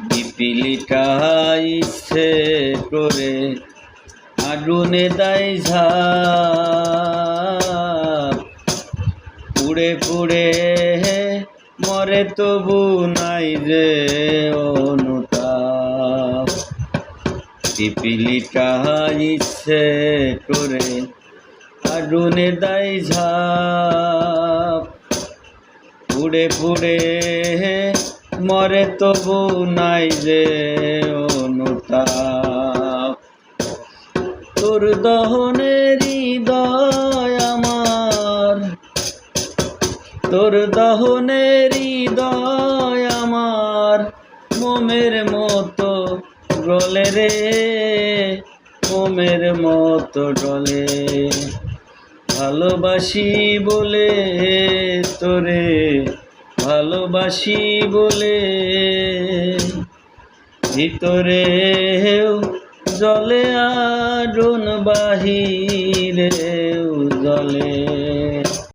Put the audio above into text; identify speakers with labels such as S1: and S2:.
S1: পিপিলিটা ইচ্ছে করে আগুনে দেয় ঝাঁপ, পুড়ে পুড়ে মরে তবু নাই যে অনুতাপ। পিপিলিটা ইচ্ছে করে আগুনে দেয় ঝাঁপ, পুড়ে পুড়ে মরে তবু নাই যে অনুতাপ। তোর দহনে হৃদয় আমার, তোর দহনে হৃদয় আমার মোমের মতো গলে রে, মোমের মতো ডলে। ভালোবাসি বলে তোরে, ভালোবাসি বলে ভিতরেও জলে আগুন, বাহিরেও জলে।